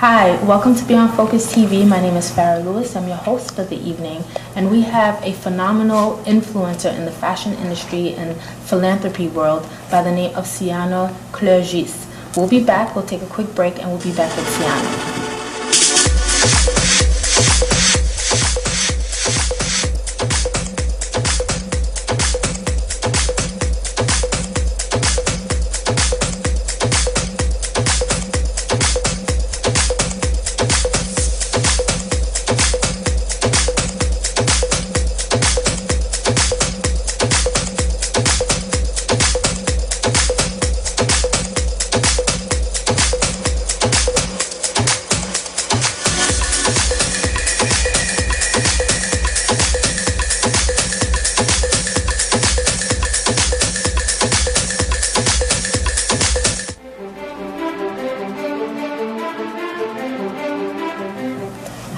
Hi, welcome to Beyond Focus TV. My name is Farah Lewis. I'm your host for the evening, and we have a phenomenal influencer in the fashion industry and philanthropy world by the name of Ciano Clerjuste. We'll be back. We'll take a quick break, and we'll be back with Ciano.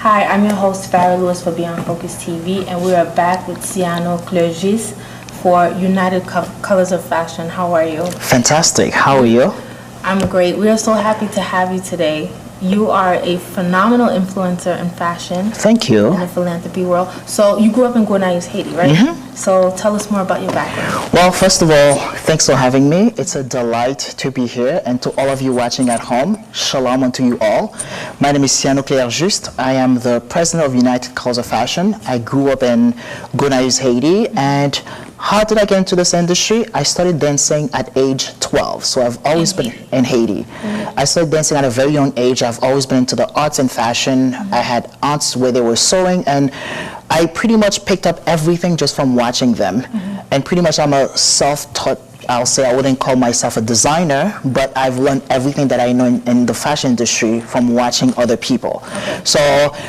Hi, I'm your host Farah Lewis for Beyond Focus TV, and we are back with Ciano Clerjuste for United Colors of Fashion. How are you? Fantastic. How are you? I'm great. We are so happy to have you today. You are a phenomenal influencer in fashion. Thank you. In the philanthropy world. So you grew up in Gonaives, Haiti, right? Mm-hmm. So tell us more about your background. Well, first of all, thanks for having me. It's a delight to be here, and to all of you watching at home, shalom unto you all. My name is Ciano Clerjuste. I am the president of United Colors of Fashion. I grew up in Gonaives, Haiti, and how did I get into this industry? I started dancing at age 12, so I've always been in Haiti. Mm-hmm. I started dancing at a very young age. I've always been into the arts and fashion. Mm-hmm. I had aunts where they were sewing, and I pretty much picked up everything just from watching them. Mm-hmm. And pretty much I'm a self-taught, I'll say I wouldn't call myself a designer, but I've learned everything that I know in the fashion industry from watching other people. Okay. So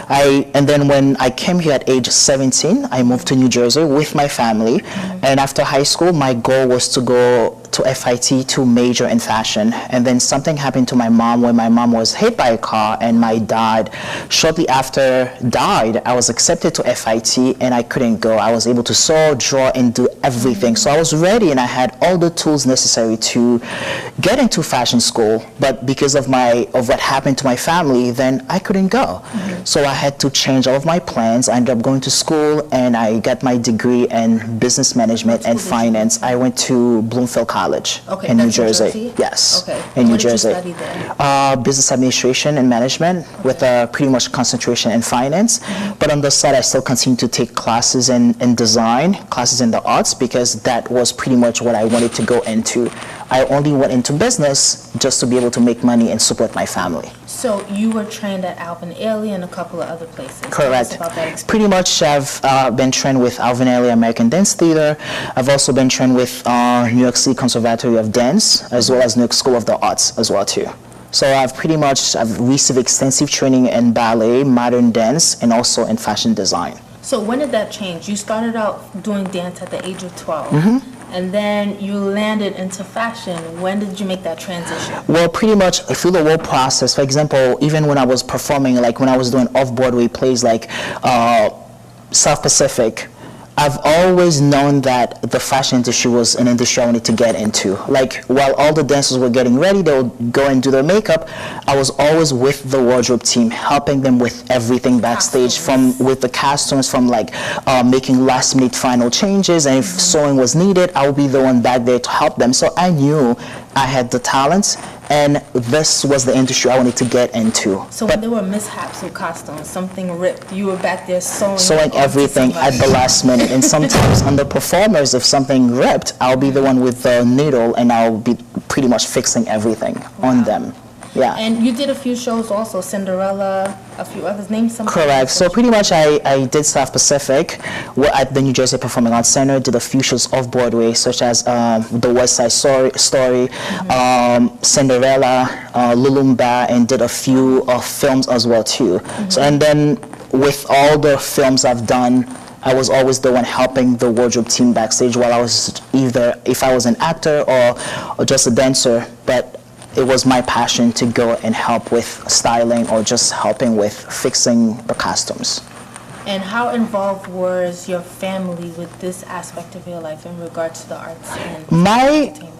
and then when I came here at age 17, I moved to New Jersey with my family. Mm-hmm. And after high school, my goal was to go to FIT to major in fashion. And then something happened to my mom when my mom was hit by a car, and my dad shortly after died. I was accepted to FIT and I couldn't go. I was able to sew, draw, and do everything. So I was ready and I had all the tools necessary to get into fashion school, but because of what happened to my family, then I couldn't go. Mm-hmm. So I had to change all of my plans. I ended up going to school and I got my degree in business management and finance. I went to Bloomfield College in New Jersey. Yes, okay. In New Jersey. What did you study there? Business administration and management, with a pretty much concentration in finance. Mm-hmm. But on the side, I still continue to take classes in design, classes in the arts, because that was pretty much what I wanted to go into. I only went into business just to be able to make money and support my family. So you were trained at Alvin Ailey and a couple of other places. Correct. Pretty much I've been trained with Alvin Ailey American Dance Theater. I've also been trained with New York City Conservatory of Dance, as well as New York School of the Arts as well too. So I've received extensive training in ballet, modern dance, and also in fashion design. So when did that change? You started out doing dance at the age of 12. Mm-hmm. And then you landed into fashion. When did you make that transition? Well, pretty much through the whole process. For example, even when I was performing, like when I was doing off-Broadway plays like South Pacific, I've always known that the fashion industry was an industry I wanted to get into. Like, while all the dancers were getting ready, they would go and do their makeup, I was always with the wardrobe team, helping them with everything backstage, with the costumes, from like making last-minute final changes, and if sewing was needed, I would be the one back there to help them. So I knew I had the talents, and this was the industry I wanted to get into. So when there were mishaps with costumes, something ripped, you were back there sewing everything at the last minute. And sometimes on the performers, if something ripped, I'll be the one with the needle, and I'll be pretty much fixing everything on them. Yeah. And you did a few shows also, Cinderella, a few others. Name some. Correct. So pretty much I did South Pacific at the New Jersey Performing Arts Center, did a few shows off Broadway, such as The West Side Story, Cinderella, Lulumba, and did a few films as well too. So, and then with all the films I've done, I was always the one helping the wardrobe team backstage while I was either, if I was an actor or just a dancer, but it was my passion to go and help with styling or just helping with fixing the costumes. And how involved was your family with this aspect of your life in regards to the arts and entertainment?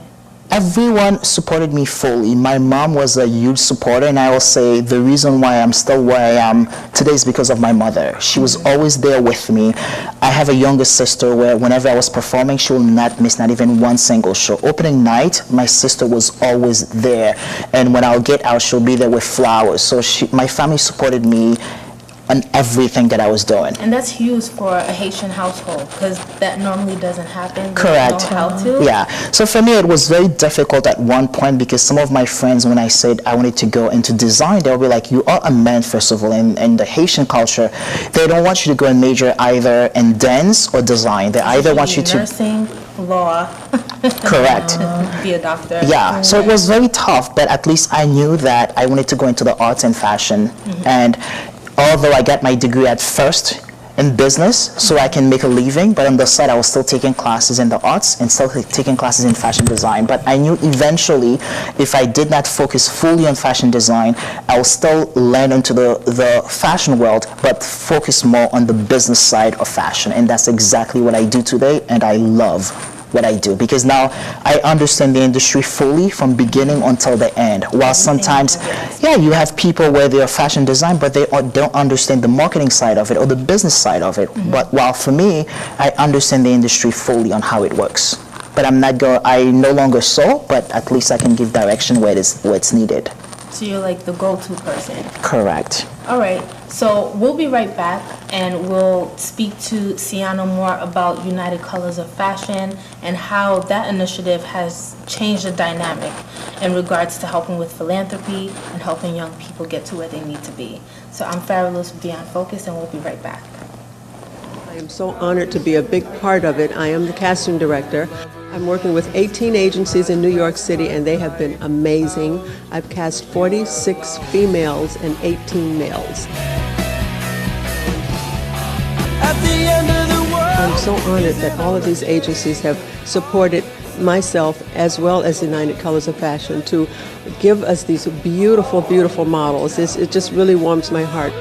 Everyone supported me fully. My mom was a huge supporter, and I will say the reason why I'm still where I am today is because of my mother. She was always there with me. I have a younger sister where whenever I was performing, she will not miss not even one single show. Opening night, my sister was always there, and when I'll get out, she'll be there with flowers. So my family supported me on everything that I was doing. And that's huge for a Haitian household, because that normally doesn't happen. Correct. They don't know how to. Yeah. So for me, it was very difficult at one point because some of my friends, when I said I wanted to go into design, they'll be like, you are a man, first of all. In the Haitian culture, they don't want you to go and major either in dance or design. They either want you to... Nursing, law. Correct. Be a doctor. Yeah. So it was very tough, but at least I knew that I wanted to go into the arts and fashion. And although I got my degree at first in business so I can make a living, but on the side I was still taking classes in the arts and still taking classes in fashion design. But I knew eventually if I did not focus fully on fashion design, I will still learn into the fashion world, but focus more on the business side of fashion. And that's exactly what I do today, and I love what I do because now I understand the industry fully from beginning until the end. While sometimes, yeah, you have people where they are fashion design, but they don't understand the marketing side of it or the business side of it. But while for me, I understand the industry fully on how it works. But I no longer sew, but at least I can give direction where it's needed. So you're like the go-to person. Correct. All right. So we'll be right back, and we'll speak to Ciano more about United Colors of Fashion and how that initiative has changed the dynamic in regards to helping with philanthropy and helping young people get to where they need to be. So I'm Farah N with Beyond Focus, and we'll be right back. I am so honored to be a big part of it. I am the casting director. I'm working with 18 agencies in New York City, and they have been amazing. I've cast 46 females and 18 males. I'm so honored that all of these agencies have supported myself as well as United Colors of Fashion to give us these beautiful, beautiful models. It just really warms my heart.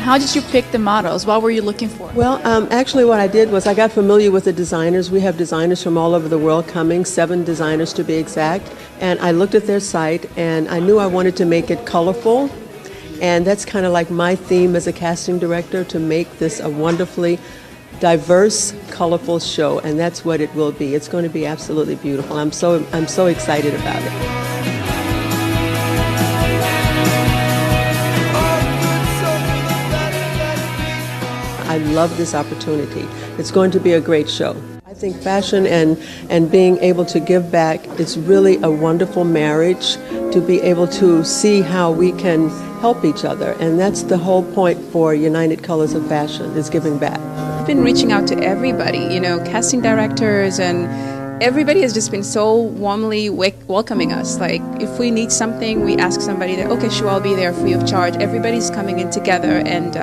How did you pick the models? What were you looking for? Well, actually what I did was I got familiar with the designers. We have designers from all over the world coming, 7 designers to be exact. And I looked at their site and I knew I wanted to make it colorful. And that's kind of like my theme as a casting director, to make this a wonderfully diverse, colorful show. And that's what it will be. It's going to be absolutely beautiful. I'm so excited about it. I love this opportunity. It's going to be a great show. I think fashion and being able to give back is really a wonderful marriage, to be able to see how we can help each other. And that's the whole point for United Colors of Fashion, is giving back. I've been reaching out to everybody, casting directors, and everybody has just been so warmly welcoming us. Like, if we need something, we ask somebody that, okay, sure, I'll be there free of charge. Everybody's coming in together and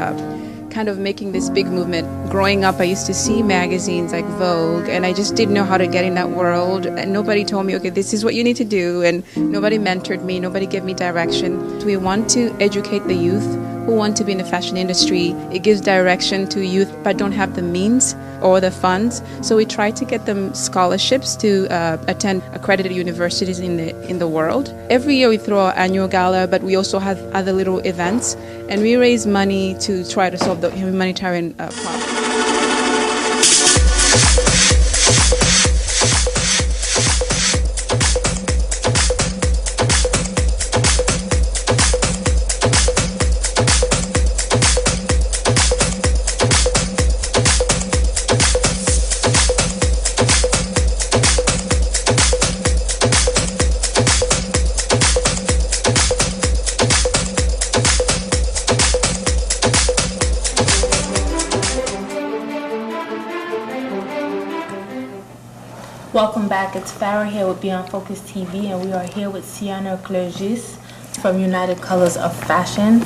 kind of making this big movement. Growing up, I used to see magazines like Vogue, and I just didn't know how to get in that world. And nobody told me, okay, this is what you need to do. And nobody mentored me. Nobody gave me direction. We want to educate the youth who want to be in the fashion industry. It gives direction to youth but don't have the means or the funds. So we try to get them scholarships to attend accredited universities in the world. Every year we throw our annual gala, but we also have other little events, and we raise money to try to solve the humanitarian problem. Welcome back. It's Farah here with Beyond Focus TV, and we are here with Ciano Clerjuste from United Colors of Fashion.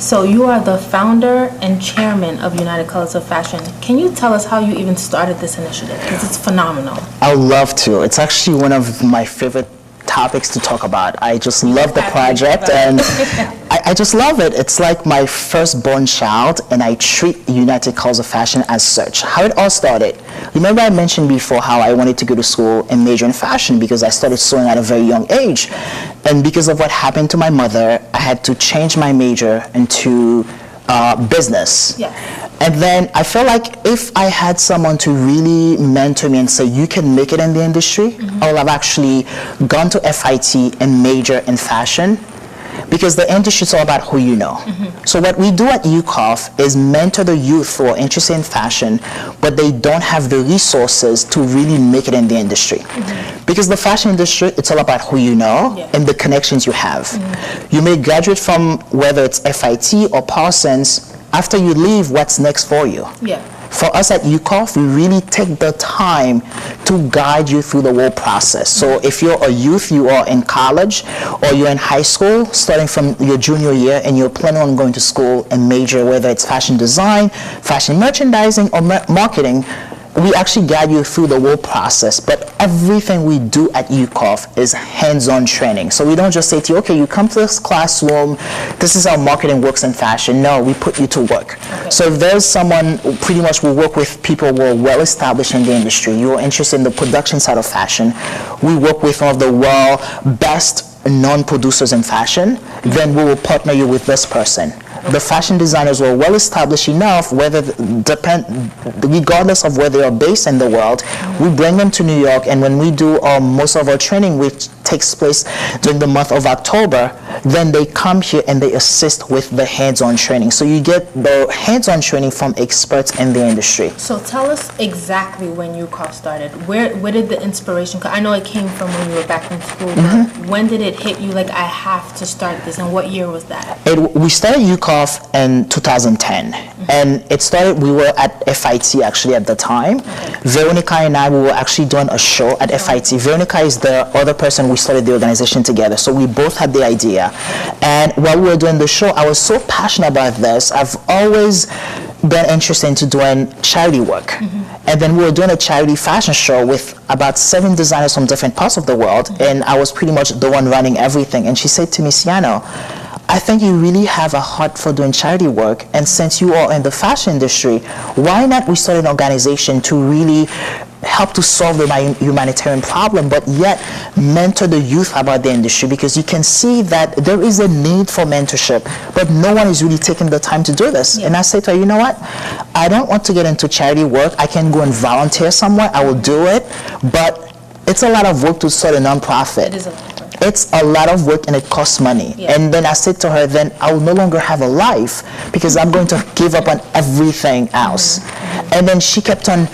So you are the founder and chairman of United Colors of Fashion. Can you tell us how you even started this initiative? Because it's phenomenal. I would love to. It's actually one of my favorite topics to talk about. I just love the project, and I just love it. It's like my firstborn child, and I treat United Colors of Fashion as such. How it all started. Remember I mentioned before how I wanted to go to school and major in fashion because I started sewing at a very young age. And because of what happened to my mother, I had to change my major into business. Yes. And then I felt like if I had someone to really mentor me and say, you can make it in the industry, I would have actually gone to FIT and major in fashion, because the industry is all about who you know. So what we do at UCOF is mentor the youth who are interested in fashion, but they don't have the resources to really make it in the industry. Because the fashion industry, it's all about who you know and the connections you have. You may graduate from whether it's FIT or Parsons. After you leave, what's next for you? For us at UCOF, we really take the time to guide you through the whole process. So if you're a youth, you are in college, or you're in high school, starting from your junior year, and you're planning on going to school and major, whether it's fashion design, fashion merchandising, or marketing, we actually guide you through the whole process. But everything we do at UCOF is hands-on training. So we don't just say to you, okay, you come to this classroom, this is how marketing works in fashion. No, we put you to work. So if there's someone, pretty much we work with people who are well established in the industry, you're interested in the production side of fashion, we work with one of the best non-producers in fashion, then we will partner you with this person. The fashion designers were well established enough, regardless of where they are based in the world, we bring them to New York, and when we do most of our training, which takes place during the month of October, then they come here and they assist with the hands-on training. So you get the hands-on training from experts in the industry. So tell us exactly when UCOF started. Where did the inspiration come? I know it came from when you were back in school, but when did it hit you like, I have to start this, and what year was that? We started UCOF in 2010, and it started, we were at FIT actually at the time. Veronica and I, we were actually doing a show at FIT. Veronica is the other person we started the organization together, so we both had the idea. And while we were doing the show, I was so passionate about this. I've always been interested into doing charity work. And then we were doing a charity fashion show with about 7 designers from different parts of the world, and I was pretty much the one running everything. And she said to me, Ciano, I think you really have a heart for doing charity work, and since you are in the fashion industry, why not we start an organization to really help to solve the humanitarian problem, but yet mentor the youth about the industry, because you can see that there is a need for mentorship, but no one is really taking the time to do this. And I said to her, you know what, I don't want to get into charity work. I can go and volunteer somewhere, I will do it, but it's a lot of work to start a nonprofit. It is It's a lot of work and it costs money. And then I said to her, then I will no longer have a life because I'm going to give up on everything else. And then she kept on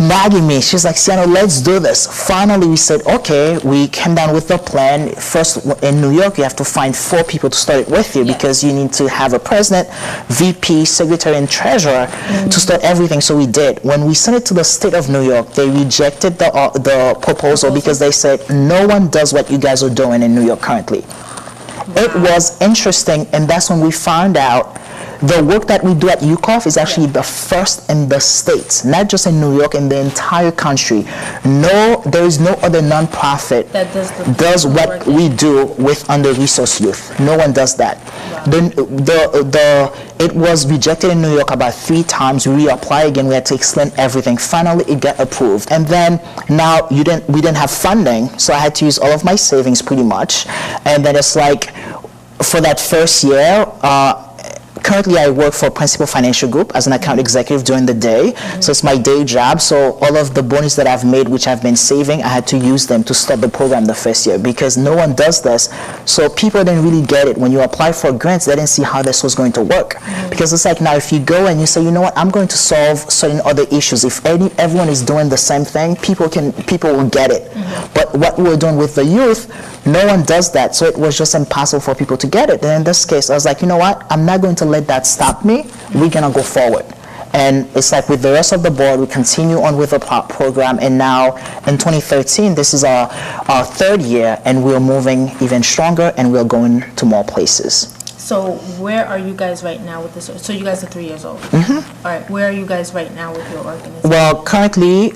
nagging me. She's like, Ciano, let's do this. Finally, we said, okay, we came down with the plan. First, in New York, you have to find 4 people to start it with you because you need to have a president, VP, secretary, and treasurer to start everything. So we did. When we sent it to the state of New York, they rejected the proposal because they said, no one does what you guys are doing in New York currently. It was interesting, and that's when we found out the work that we do at UCOF is actually the first in the States, not just in New York, in the entire country. No, there is no other nonprofit that does what we do with under-resourced youth. No one does that. It was rejected in New York about 3 times. We reapplied again. We had to explain everything. Finally, it got approved. And then now we didn't have funding, so I had to use all of my savings pretty much. And then it's like, for that first year, currently I work for Principal Financial Group as an account executive during the day. So it's my day job. So all of the bonus that I've made, which I've been saving, I had to use them to start the program the first year because no one does this. So people didn't really get it. When you apply for grants, they didn't see how this was going to work. Because it's like now if you go and you say, you know what, I'm going to solve certain other issues. If everyone is doing the same thing, people will get it. But what we're doing with the youth, no one does that. So it was just impossible for people to get it. And in this case, I was like, you know what, I'm not going to let that stop me. We're going to go forward. And it's like with the rest of the board, we continue on with the program. And now in 2013, this is our third year, and we're moving even stronger, and we're going to more places. So where are you guys right now with this? So you guys are 3 years old. Mm-hmm. All right. Where are you guys right now with your organization? Well, currently,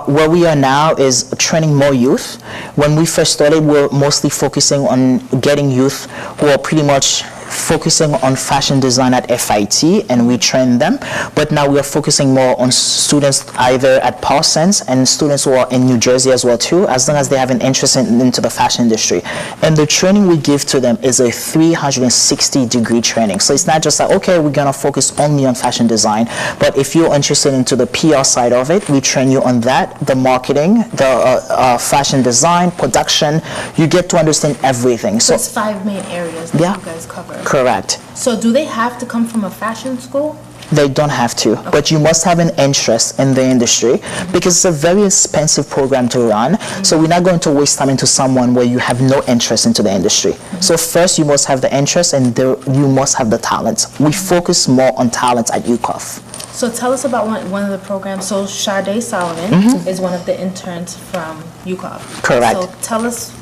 where we are now is training more youth. When we first started, we were mostly focusing on getting youth who are pretty much focusing on fashion design at FIT, and we train them. But now we are focusing more on students either at Parsons and students who are in New Jersey as well too, as long as they have an interest into the fashion industry. And the training we give to them is a 360-degree training. So it's not just like, okay, we're gonna focus only on fashion design, but if you're interested into the PR side of it, we train you on that, the marketing, the fashion design, production. You get to understand everything. So it's 5 main areas that you guys cover. Correct. So do they have to come from a fashion school? They don't have to, but you must have an interest in the industry, because it's a very expensive program to run. So we're not going to waste time into someone where you have no interest into the industry. So first you must have the interest, and you must have the talent. We focus more on talent at UCOF. So tell us about one of the programs. So Sade Solomon is one of the interns from UCOF. Correct. So tell us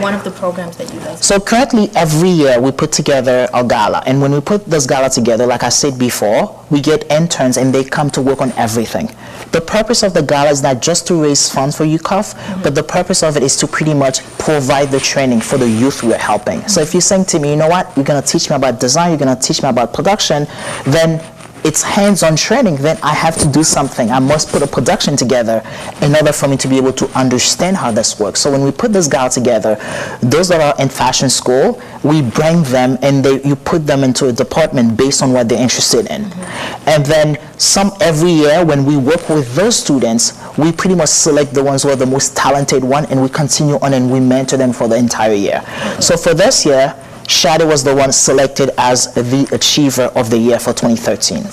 one of the programs that you guys do. So currently every year we put together a gala, and when we put this gala together, like I said before, we get interns and they come to work on everything. The purpose of the gala is not just to raise funds for UCOF, but the purpose of it is to pretty much provide the training for the youth we're helping. So if you're saying to me, you know what, you're going to teach me about design, you're going to teach me about production, then it's hands-on training, then I have to do something. I must put a production together in order for me to be able to understand how this works. So when we put this gala together, those that are in fashion school, we bring them and you put them into a department based on what they're interested in. And then every year when we work with those students, we pretty much select the ones who are the most talented one, and we continue on and we mentor them for the entire year. So for this year, Shadi was the one selected as the Achiever of the Year for 2013.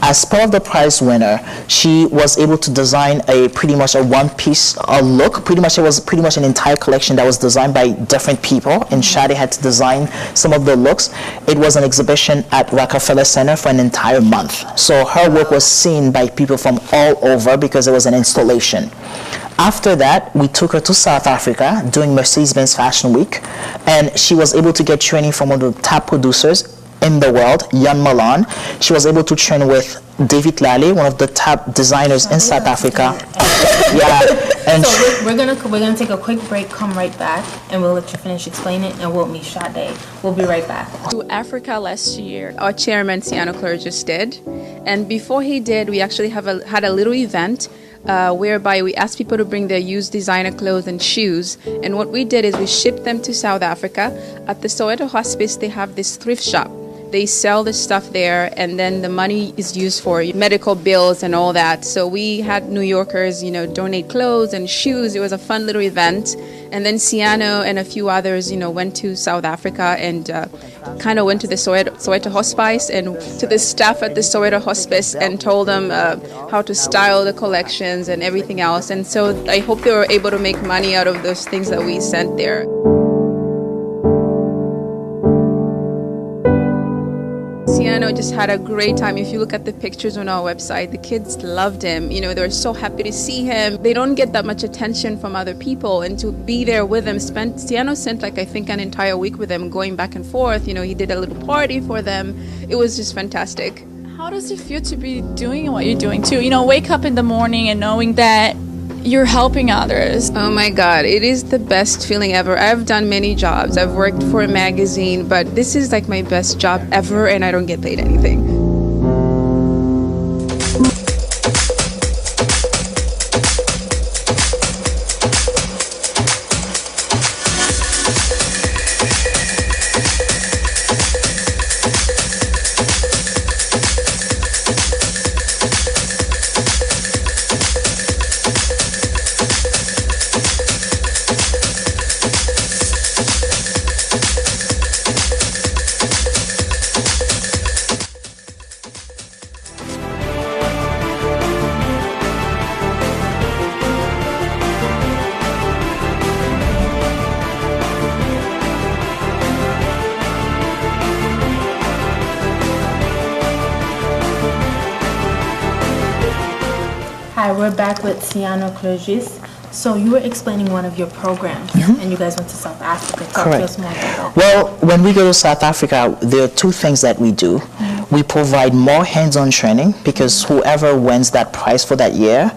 As part of the prize winner, she was able to design pretty much a one-piece look. Pretty much it was pretty much an entire collection that was designed by different people, and Shadi had to design some of the looks. It was an exhibition at Rockefeller Center for an entire month. So her work was seen by people from all over because it was an installation. After that, we took her to South Africa during Mercedes-Benz Fashion Week, and she was able to get training from one of the top producers in the world, Jan Milan. She was able to train with David Lally, one of the top designers in South Africa. And so we're gonna take a quick break, come right back, and we'll let you finish explaining, and we'll meet Sade. We'll be right back. To Africa last year, our chairman Ciano Clerjuste did, and before he did, we actually had a little event whereby we asked people to bring their used designer clothes and shoes, and what we did is we shipped them to South Africa. At the Soweto Hospice, they have this thrift shop. They sell the stuff there, and then the money is used for medical bills and all that. So we had New Yorkers, donate clothes and shoes. It was a fun little event. And then Ciano and a few others, went to South Africa and kind of went to the Soweto Hospice and to the staff at the Soweto Hospice and told them how to style the collections and everything else. And so I hope they were able to make money out of those things that we sent there. Ciano just had a great time. If you look at the pictures on our website, the kids loved him. They were so happy to see him. They don't get that much attention from other people, and to be there with him, Ciano spent I think an entire week with them, going back and forth. He did a little party for them. It was just fantastic. How does it feel to be doing what you're doing too? Wake up in the morning and knowing that you're helping others. Oh my God, it is the best feeling ever. I've done many jobs. I've worked for a magazine, but this is like my best job ever, and I don't get paid anything. Hi, we're back with Ciano Clerjuste. So you were explaining one of your programs, and you guys went to South Africa. Talk to us more about that. Well, when we go to South Africa, there are two things that we do. We provide more hands-on training because whoever wins that prize for that year,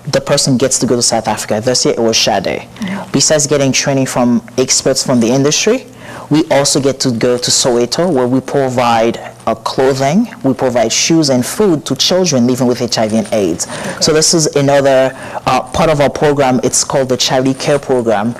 the person gets to go to South Africa. This year it was Sade. Besides getting training from experts from the industry, we also get to go to Soweto, where we provide clothing, we provide shoes and food to children living with HIV and AIDS. So this is another part of our program. It's called the Charity Care Program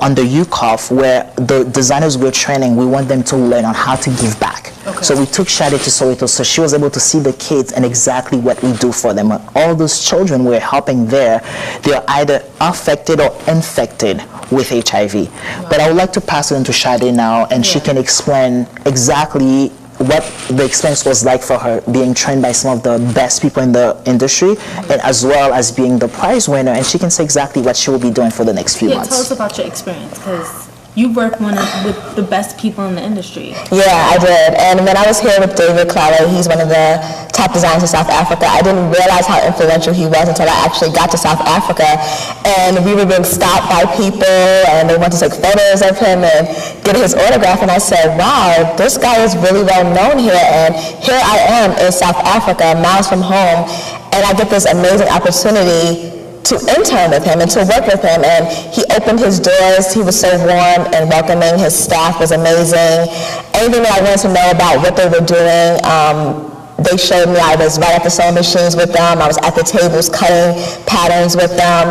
under UCOF, where the designers we're training, we want them to learn on how to give back. So we took Sade to Soweto, so she was able to see the kids and exactly what we do for them. All those children we're helping there, they're either affected or infected with HIV. But I would like to pass it on to Sade now, and she can explain exactly what the experience was like for her being trained by some of the best people in the industry, and as well as being the prize winner, and she can say exactly what she will be doing for the next few months. Tell us about your experience, because you work with the best people in the industry. Yeah, I did. And when I was here with David Clower, he's one of the top designers in South Africa, I didn't realize how influential he was until I actually got to South Africa. And we were being stopped by people, and they wanted to take photos of him and get his autograph. And I said, wow, this guy is really well known here. And here I am in South Africa, miles from home, and I get this amazing opportunity to intern with him and to work with him. And he opened his doors. He was so warm and welcoming. His staff was amazing. Anything that I wanted to know about what they were doing, they showed me. I was right at the sewing machines with them. I was at the tables cutting patterns with them.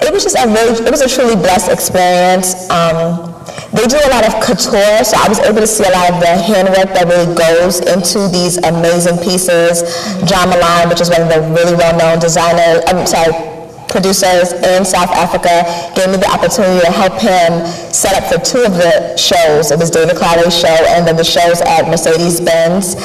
It was just it was a truly blessed experience. They do a lot of couture, so I was able to see a lot of the handwork that really goes into these amazing pieces. John Milan, which is one of the really well-known producers in South Africa, gave me the opportunity to help him set up for two of the shows. It was David Clower's show, and then the shows at Mercedes-Benz,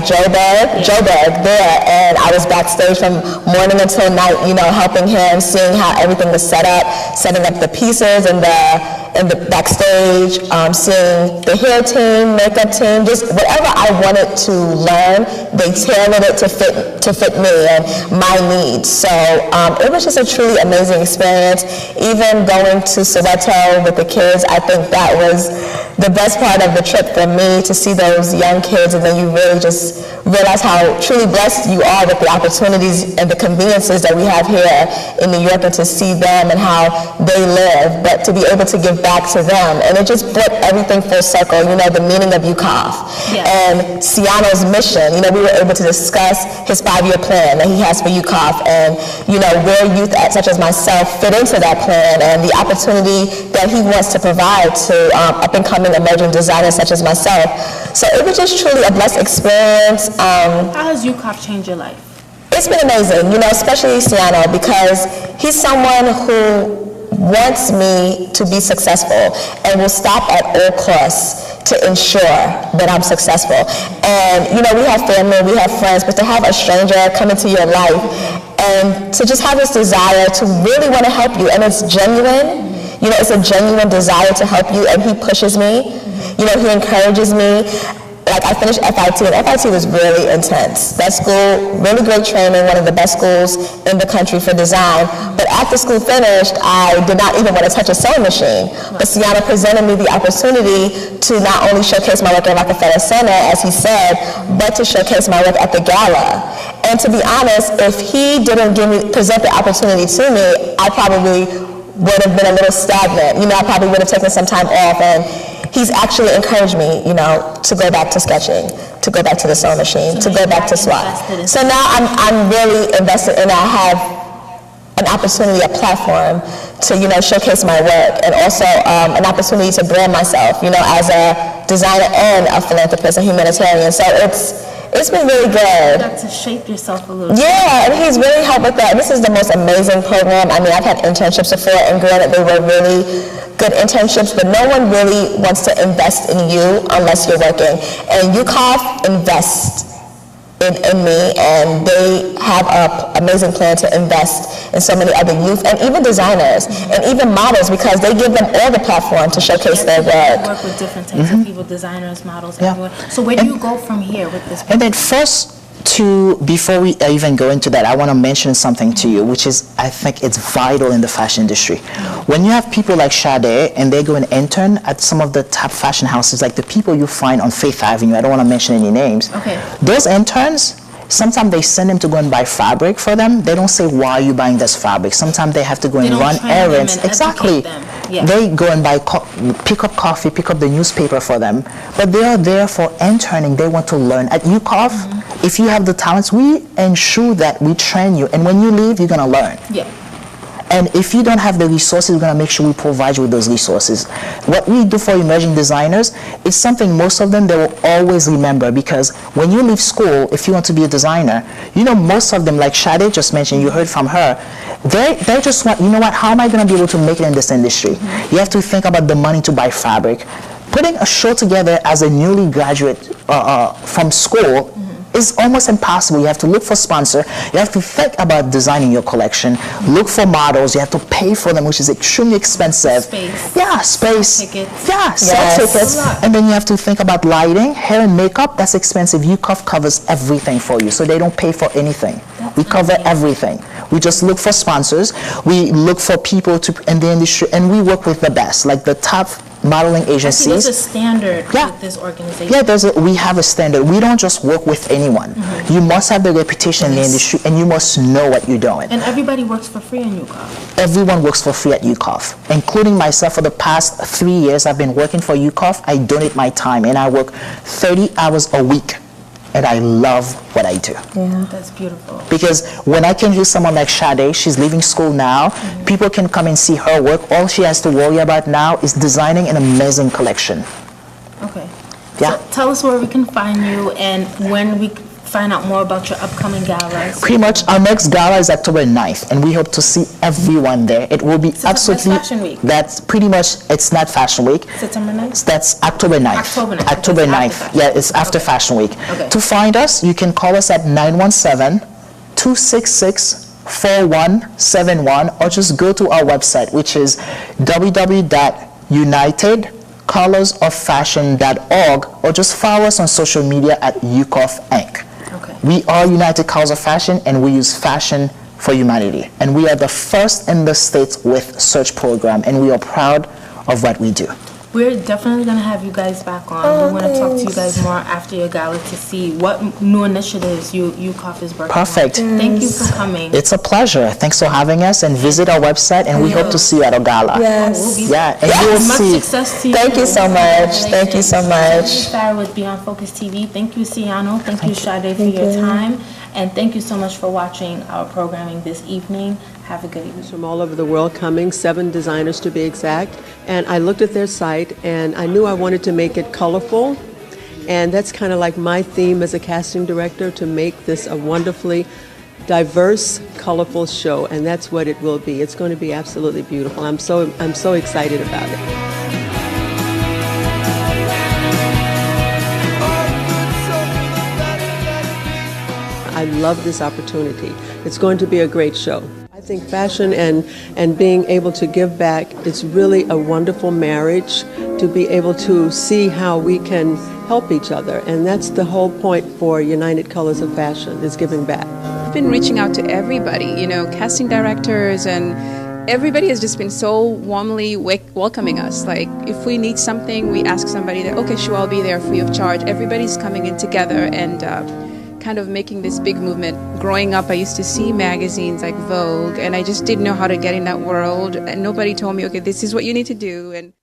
Joburg there. And I was backstage from morning until night, helping him, seeing how everything was set up, setting up the pieces and the backstage, seeing the hair team, makeup team, just whatever I wanted to learn, they tailored it to fit me and my needs. So it was just a truly amazing experience. Even going to Soweto with the kids, I think that was the best part of the trip for me, to see those young kids, and then you really just realize how truly blessed you are with the opportunities and the conveniences that we have here in New York, and to see them and how they live, but to be able to give back to them. And it just brought everything full circle, the meaning of UCOF and Ciano's mission. We were able to discuss his 5-year plan that he has for UCOF, and where youth such as myself fit into that plan, and the opportunity that he wants to provide to up-and-coming emerging designers such as myself. So it was just truly a blessed experience. How has UCOF changed your life? It's been amazing, especially Ciano, because he's someone who wants me to be successful and will stop at all costs to ensure that I'm successful. And we have family, we have friends, but to have a stranger come into your life and to just have this desire to really want to help you, and it's genuine, it's a genuine desire to help you, and he pushes me, he encourages me. Like, I finished FIT, and FIT was really intense. That school, really great training, one of the best schools in the country for design. But after school finished, I did not even want to touch a sewing machine. But Ciano presented me the opportunity to not only showcase my work at Rockefeller Center, as he said, but to showcase my work at the gala. And to be honest, if he didn't present the opportunity to me, I probably would have been a little stagnant. I probably would have taken some time off, and he's actually encouraged me, to go back to sketching, to go back to the sewing machine, to go back to SWAT. So now I'm really invested, and I have an opportunity, a platform to, showcase my work, and also an opportunity to brand myself, as a designer and a philanthropist, a humanitarian. So it's been really good. You got to shape yourself a little bit. Yeah, and he's really helped with that. This is the most amazing program. I mean, I've had internships before, and granted, they were really good internships, but no one really wants to invest in you unless you're working. And UCOF invests in me, and they have an amazing plan to invest in so many other youth and even designers and even models, because they give them all the platform to showcase their work. Work with different types of people, designers, models, everyone. So where do you go from here with this program? And then first, Before we even go into that, I want to mention something to you, which is, I think it's vital in the fashion industry. When you have people like Sade and they go and intern at some of the top fashion houses, like the people you find on Faith Avenue, I don't want to mention any names. Okay. Those interns, sometimes they send them to go and buy fabric for them. They don't say, why are you buying this fabric? Sometimes they have to go and run errands. Exactly. Yeah. They go and pick up coffee, pick up the newspaper for them. But they are there for interning. They want to learn. At UCOF, if you have the talents, we ensure that we train you. And when you leave, you're going to learn. Yeah. And if you don't have the resources, we're going to make sure we provide you with those resources. What we do for emerging designers is something most of them, they will always remember, because when you leave school, if you want to be a designer, you know, most of them, like Sade just mentioned, you heard from her, they just want, you know what, how am I going to be able to make it in this industry? You have to think about the money to buy fabric. Putting a show together as a newly graduate from school is almost impossible. You have to look for sponsor. You have to think about designing your collection. Look for models. You have to pay for them, which is extremely expensive. Space. Yeah, space. Tickets. Yeah, sell tickets. And then you have to think about lighting, hair and makeup. That's expensive. UCOF covers everything for you, so they don't pay for anything. We cover everything. We just look for sponsors. We look for people in the industry, and we work with the best, like the top modeling agencies. There's a standard with this organization. Yeah, we have a standard. We don't just work with anyone. You must have the reputation in the industry, and you must know what you're doing. And everybody works for free in UCOF. Everyone works for free at UCOF, including myself. For the past 3 years, I've been working for UCOF. I donate my time, and I work 30 hours a week. And I love what I do. Yeah, that's beautiful. Because when I can hear someone like Sade, she's leaving school now, people can come and see her work. All she has to worry about now is designing an amazing collection. Okay. Yeah. So tell us where we can find you and when we find out more about your upcoming galas. Pretty much, our next gala is October 9th, and we hope to see everyone there. It will be absolutely... That's Fashion Week. That's pretty much, it's not Fashion Week. September 9th? That's October 9th. October 9th. October 9th. Yeah, it's after Fashion Week. Okay. To find us, you can call us at 917-266-4171, or just go to our website, which is www.unitedcolorsoffashion.org, or just follow us on social media at UCOF Inc. Okay. We are United Colors of Fashion, and we use fashion for humanity. And we are the first in the States with such program, and we are proud of what we do. We're definitely going to have you guys back on. We want to talk to you guys more after your gala to see what new initiatives UCOF is working Perfect. on. Thank you for coming. It's a pleasure. Thanks for having us, and visit our website, and we hope to see you at our gala. Yes. Yeah, and you will Much see. success to you. Thank you so much. Thank you so much. Farah with Beyond Focus TV. Thank you, Ciano. Thank you, Sade, for your time. And thank you so much for watching our programming this evening. Have a good evening. From all over the world coming, 7 designers to be exact. And I looked at their site and I knew I wanted to make it colorful. And that's kind of like my theme as a casting director, to make this a wonderfully diverse, colorful show. And that's what it will be. It's going to be absolutely beautiful. I'm so excited about it. I love this opportunity. It's going to be a great show. I think fashion and being able to give back, it's really a wonderful marriage, to be able to see how we can help each other. And that's the whole point for United Colors of Fashion, is giving back. I've been reaching out to everybody, you know, casting directors, and everybody has just been so warmly welcoming us. Like, if we need something, we ask somebody that, okay, sure, I'll be there free of charge. Everybody's coming in together and kind of making this big movement. Growing up, I used to see magazines like Vogue, and I just didn't know how to get in that world, and nobody told me, okay, this is what you need to do. And